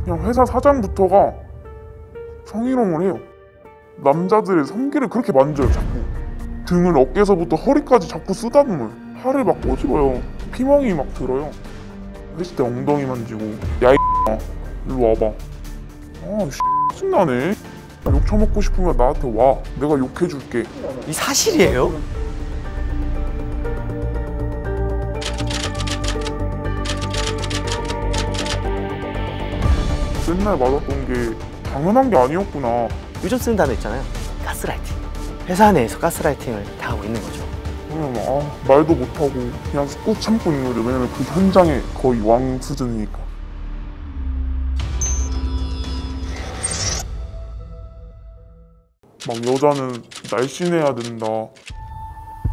그냥 회사 사장부터가 성희롱을 해요. 남자들의 성기를 그렇게 만져요. 자꾸 등을 어깨서부터 허리까지 자꾸 쓰다듬어요. 팔을 막 꼬집어요. 피멍이 막 들어요. 회식 때 엉덩이 만지고 야 이 일로 와봐. 신나네. 욕 처먹고 싶으면 나한테 와. 내가 욕해줄게. 이 사실이에요? 맨날 맞았던 게 당연한 게 아니었구나. 요즘 쓰는 단어 있잖아요. 가스라이팅. 회사 내에서 가스라이팅을 당하고 있는 거죠. 그러면 말도 못하고 그냥 꾹 참고 있는 거죠. 왜냐면 그 현장에 거의 왕 수준이니까. 막 여자는 날씬해야 된다.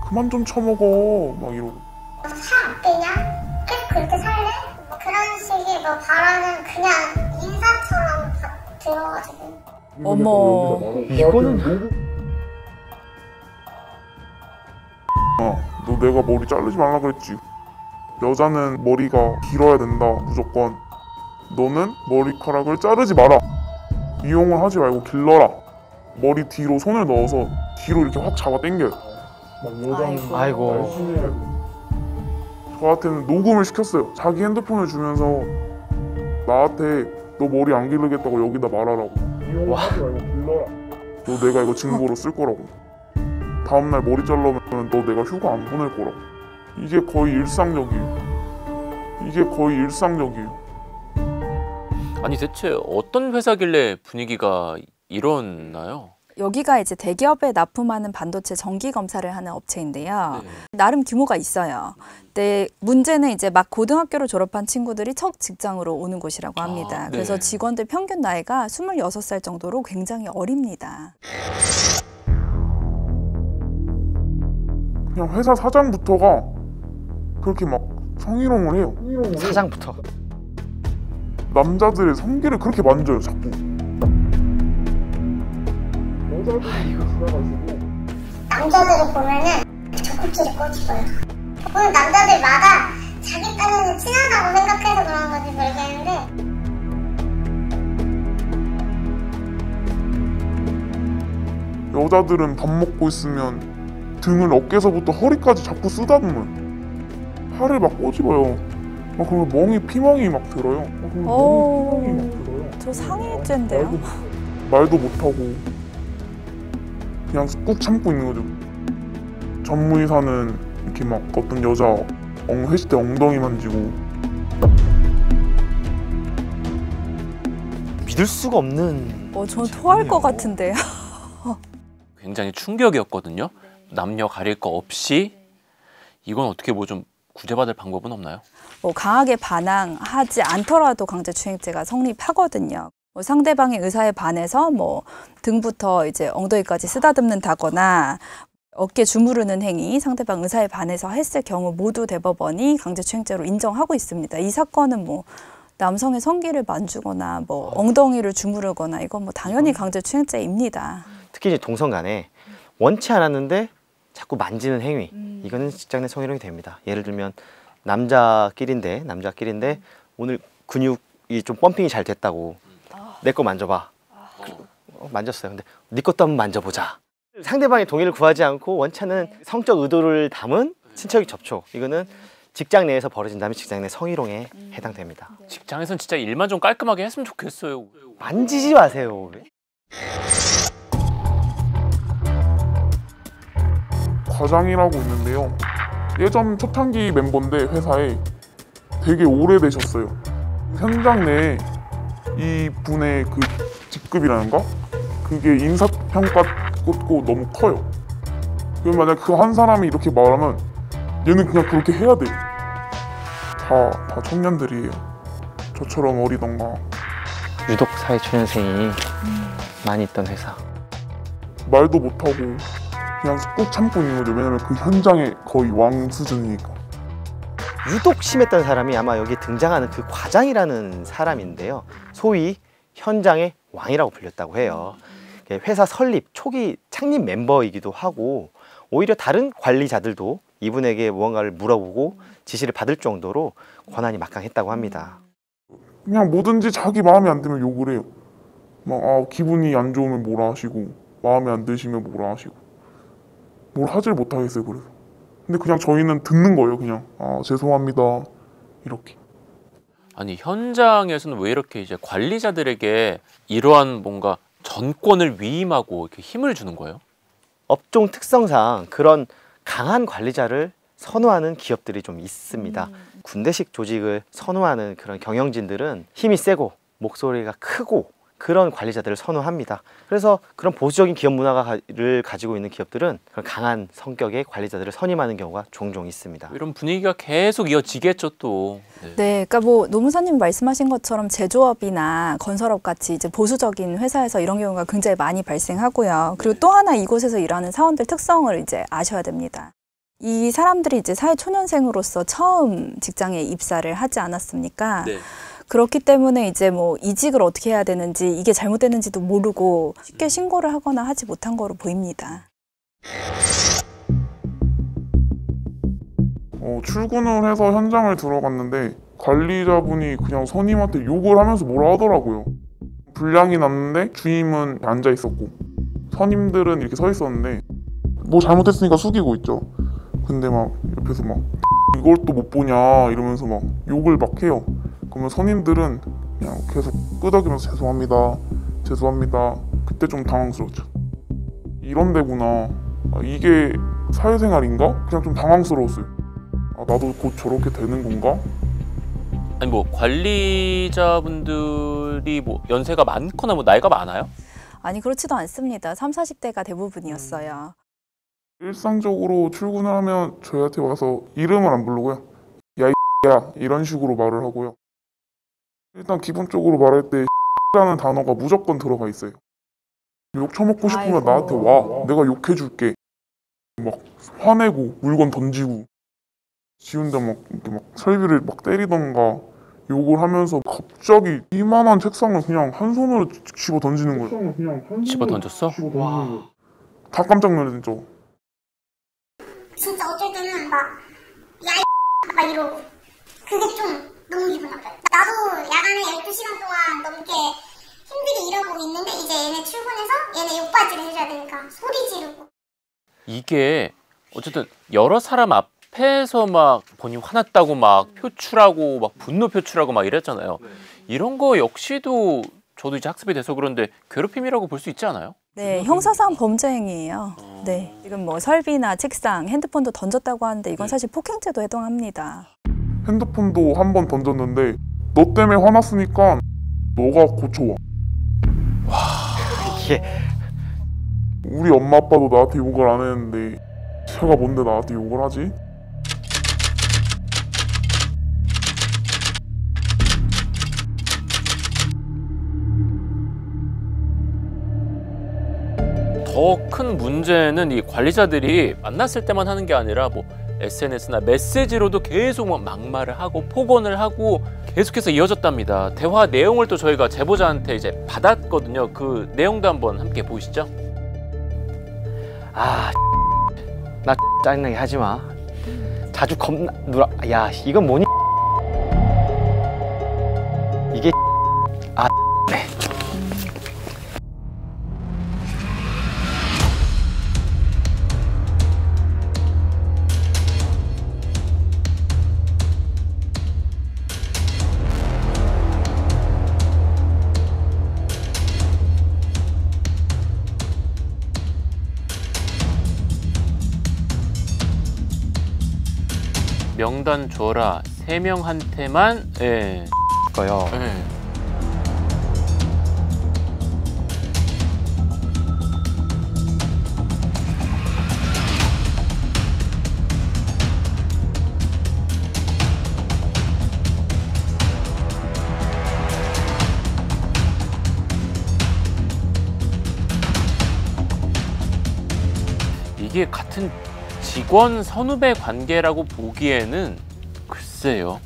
그만 좀 처먹어. 막 이러고. 살 안 빼냐? 계속 그렇게 살래? 뭐 그런 식의 뭐 발언은 그냥 인사처럼 들어가지고. 어머. 이거는 너 내가 머리 자르지 말라 그랬지. 여자는 머리가 길어야 된다 무조건. 너는 머리카락을 자르지 마라. 이용을 하지 말고 길러라. 머리 뒤로 손을 넣어서 뒤로 이렇게 확 잡아 당겨요. 막 여자는 아이고. 저한테는 녹음을 시켰어요. 자기 핸드폰을 주면서 나한테 너 머리 안 기르겠다고 여기다 말하라고. 와. 이용하지 말고 길러라. 너 내가 이거 증거로 쓸 거라고. 다음날 머리 자르면 너 내가 휴가 안 보낼 거라고. 이게 거의 일상적이에요. 이게 거의 일상적이에요. 아니 대체 어떤 회사길래 분위기가 이러나요? 여기가 이제 대기업에 납품하는 반도체 정기 검사를 하는 업체인데요. 네. 나름 규모가 있어요. 근데 문제는 이제 막 고등학교를 졸업한 친구들이 첫 직장으로 오는 곳이라고 합니다. 네. 그래서 직원들 평균 나이가 26살 정도로 굉장히 어립니다. 그냥 회사 사장부터가 그렇게 막 성희롱을 해요. 사장부터. 남자들의 성기를 그렇게 만져요. 자꾸. 남자들을 보면은 젖꼭지를 꼬집어요. 보는 남자들마다 자기 딴에는 친하다고 생각해서 그런 건지 모르겠는데 여자들은 밥 먹고 있으면 등을 어깨서부터 허리까지 자꾸 쓰다듬어요. 팔을 막 꼬집어요. 막 그리고 피멍이 막 들어요. 피멍이 막 들어요. 저 상해죄인데요. 말도 못하고 그냥 꾹 참고 있는 거죠. 전무이사는 이렇게 막 어떤 여자 회식 때 엉덩이 만지고. 믿을 수가 없는. 전 토할 것 같은데요. 굉장히 충격이었거든요. 남녀 가릴 거 없이. 이건 어떻게 뭐 좀 구제받을 방법은 없나요? 강하게 반항하지 않더라도 강제추행죄가 성립하거든요. 상대방의 의사에 반해서 등부터 이제 엉덩이까지 쓰다듬는다거나 어깨 주무르는 행위, 상대방 의사에 반해서 했을 경우 모두 대법원이 강제추행죄로 인정하고 있습니다. 이 사건은 남성의 성기를 만지거나 엉덩이를 주무르거나 이건 당연히 강제추행죄입니다. 특히 이제 동성 간에 원치 않았는데 자꾸 만지는 행위, 이거는 직장 내 성희롱이 됩니다. 예를 들면 남자끼리인데 오늘 근육이 좀 펌핑이 잘 됐다고 내 거 만져봐. 만졌어요. 근데 네 것도 한번 만져보자. 상대방의 동의를 구하지 않고 원치 않은 성적 의도를 담은 친척의 접촉, 이거는 직장 내에서 벌어진다면 직장 내 성희롱에 해당됩니다. 직장에선 진짜 일만 좀 깔끔하게 했으면 좋겠어요. 만지지 마세요. 과장이라고 있는데요. 예전 초창기 멤버인데 회사에 되게 오래되셨어요. 현장 내에 이 분의 그 직급이라는가? 그게 인사평가 꽂고 너무 커요. 그럼 만약 그 한 사람이 이렇게 말하면 얘는 그냥 그렇게 해야 돼. 다 청년들이에요. 저처럼 어리던가. 유독 사회초년생이 많이 있던 회사. 말도 못하고 그냥 꾹 참고 있는 거죠. 왜냐면 그 현장에 거의 왕 수준이니까. 유독 심했던 사람이 아마 여기 등장하는 그 과장이라는 사람인데요. 소위 현장의 왕이라고 불렸다고 해요. 회사 설립 초기 창립 멤버이기도 하고 오히려 다른 관리자들도 이분에게 무언가를 물어보고 지시를 받을 정도로 권한이 막강했다고 합니다. 그냥 뭐든지 자기 마음에 안 들면 욕을 해요. 막 기분이 안 좋으면 뭐라 하시고 마음에 안 드시면 뭐라 하시고 뭘 하질 못하겠어요. 그래서 근데 그냥 저희는 듣는 거예요. 그냥 죄송합니다 이렇게. 아니 현장에서는 왜 이렇게 이제 관리자들에게 이러한 뭔가 전권을 위임하고 이렇게 힘을 주는 거예요? 업종 특성상 그런 강한 관리자를 선호하는 기업들이 좀 있습니다. 군대식 조직을 선호하는 그런 경영진들은 힘이 세고 목소리가 크고 그런 관리자들을 선호합니다. 그래서 그런 보수적인 기업 문화를 가지고 있는 기업들은 그런 강한 성격의 관리자들을 선임하는 경우가 종종 있습니다. 이런 분위기가 계속 이어지겠죠 또. 네, 그러니까 뭐 노무사님 말씀하신 것처럼 제조업이나 건설업 같이 이제 보수적인 회사에서 이런 경우가 굉장히 많이 발생하고요. 그리고 또 하나 이곳에서 일하는 사원들 특성을 이제 아셔야 됩니다. 이 사람들이 이제 사회 초년생으로서 처음 직장에 입사를 하지 않았습니까? 네. 그렇기 때문에 이제 뭐 이직을 어떻게 해야 되는지 이게 잘못됐는지도 모르고 쉽게 신고를 하거나 하지 못한 거로 보입니다. 출근을 해서 현장을 들어갔는데 관리자분이 그냥 선임한테 욕을 하면서 뭐라 하더라고요. 분량이 났는데 주임은 앉아 있었고 선임들은 이렇게 서 있었는데 뭐 잘못했으니까 숙이고 있죠. 근데 막 옆에서 막 이걸 또 못 보냐 이러면서 막 욕을 막 해요. 그러면 선임들은 그냥 계속 끄덕이면서 죄송합니다. 그때 좀 당황스럽죠. 이런 데구나. 이게 사회생활인가? 그냥 좀 당황스러웠어요. 나도 곧 저렇게 되는 건가? 아니 뭐 관리자분들이 뭐 연세가 많거나 뭐 나이가 많아요? 아니 그렇지도 않습니다. 30, 40대가 대부분이었어요. 일상적으로 출근을 하면 저희한테 와서 이름을 안 부르고요. 야 이런 식으로 말을 하고요. 일단 기본적으로 말할 때 라는 단어가 무조건 들어가 있어요. 욕 처먹고 싶으면 아이고. 나한테 와. 내가 욕해줄게. 막 화내고 물건 던지고 지운데 막 이렇게 막 설비를 막 때리던가 욕을 하면서 갑자기 이만한 책상을 그냥 한 손으로 집어 던지는 거예요. 집어 던졌어? 다 깜짝 놀랐죠. 진짜 어쩔 때는 막 이러고 그게 좀 너무 기분 나빠요. 나도 야간에 12시간 동안 넘게 힘들게 일하고 있는데 이제 얘네 출근해서 얘네 욕받이를 해줘야 되니까 소리 지르고. 이게 어쨌든 여러 사람 앞에서 막 본인 화났다고 막 표출하고 막 분노 표출하고 막 이랬잖아요. 이런 거 역시도 저도 이제 학습이 돼서 그런데 괴롭힘이라고 볼 수 있지 않아요? 네, 형사상 범죄 행위예요. 네, 지금 뭐 설비나 책상, 핸드폰도 던졌다고 하는데 이건 사실 폭행죄도 해당합니다. 핸드폰도 한 번 던졌는데 너 때문에 화났으니까 너가 고쳐와. 이게 우리 엄마 아빠도 나한테 욕을 안 했는데 제가 뭔데 나한테 욕을 하지? 더 큰 문제는 이 관리자들이 만났을 때만 하는 게 아니라 뭐 SNS나 메시지로도 계속 막 막말을 하고 폭언을 하고 계속해서 이어졌답니다. 대화 내용을 또 저희가 제보자한테 이제 받았거든요. 그 내용도 한번 함께 보시죠. 나 짜증나게 하지 마. 자주 겁나 누라. 야, 이건 뭐니? 이게 네. 명단 줘라. 3명한테만. 예. 거요. 예. 이게 같은 직원 선후배 관계라고 보기에는 글쎄요.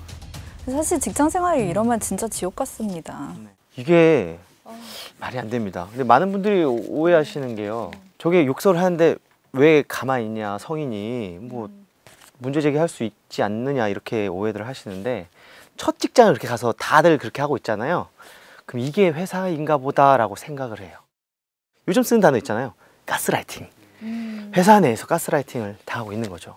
사실 직장 생활이 이러면 진짜 지옥 같습니다. 이게 말이 안 됩니다. 근데 많은 분들이 오해하시는 게요. 저게 욕설을 하는데 왜 가만히 있냐, 성인이 뭐 문제 제기할 수 있지 않느냐 이렇게 오해들 하시는데 첫 직장을 그렇게 가서 다들 그렇게 하고 있잖아요. 그럼 이게 회사인가 보다라고 생각을 해요. 요즘 쓰는 단어 있잖아요. 가스라이팅. 회사 내에서 가스라이팅을 당하고 있는 거죠.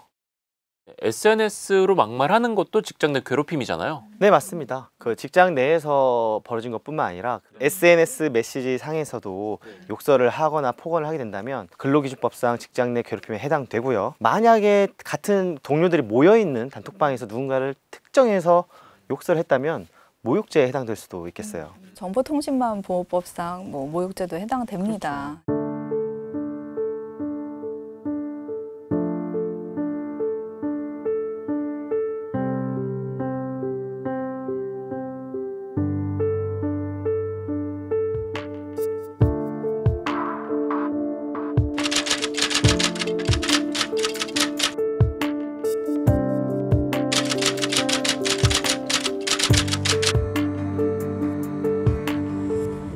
SNS로 막말하는 것도 직장 내 괴롭힘이잖아요. 네, 맞습니다. 그 직장 내에서 벌어진 것뿐만 아니라 SNS 메시지 상에서도 욕설을 하거나 폭언을 하게 된다면 근로기준법상 직장 내 괴롭힘에 해당되고요. 만약에 같은 동료들이 모여있는 단톡방에서 누군가를 특정해서 욕설을 했다면 모욕죄에 해당될 수도 있겠어요. 정보통신망 보호법상 뭐 모욕죄도 해당됩니다.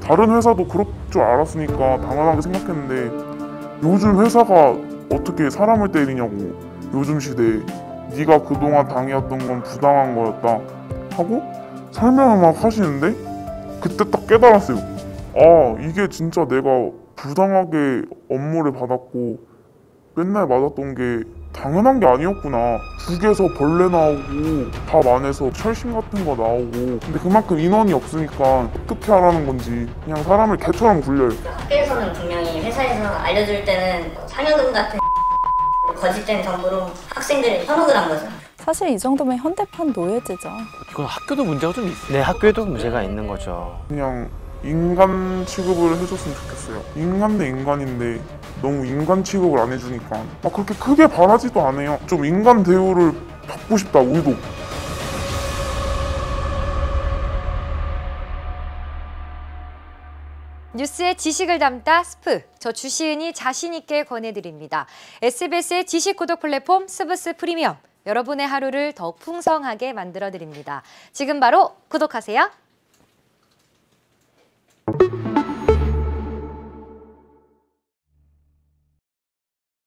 다른 회사도 그럴 줄 알았으니까 당연하게 생각했는데 요즘 회사가 어떻게 사람을 때리냐고. 요즘 시대에 네가 그동안 당해왔던 건 부당한 거였다 하고 설명을 막 하시는데 그때 딱 깨달았어요. 아, 이게 진짜 내가 부당하게 업무를 받았고 맨날 맞았던 게 당연한 게 아니었구나. 국에서 벌레 나오고 밥 안에서 철심 같은 거 나오고 근데 그만큼 인원이 없으니까 어떻게 하라는 건지 그냥 사람을 개처럼 굴려요. 학교에서는 분명히 회사에서 알려줄 때는 상여금 같은 거짓된 정보로 학생들을 현혹을 한 거죠. 사실 이 정도면 현대판 노예제죠. 이건 학교도 문제가 좀 있어요. 네, 학교에도 문제가 있는 거죠. 그냥 인간 취급을 해줬으면 좋겠어요. 인간 대 인간인데 너무 인간 취급을 안 해주니까 막 그렇게 크게 바라지도 않아요. 좀 인간 대우를 받고 싶다, 우리도. 뉴스의 지식을 담다 스프, 저 주시은이 자신 있게 권해드립니다. SBS의 지식 구독 플랫폼 스브스 프리미엄, 여러분의 하루를 더욱 풍성하게 만들어드립니다. 지금 바로 구독하세요.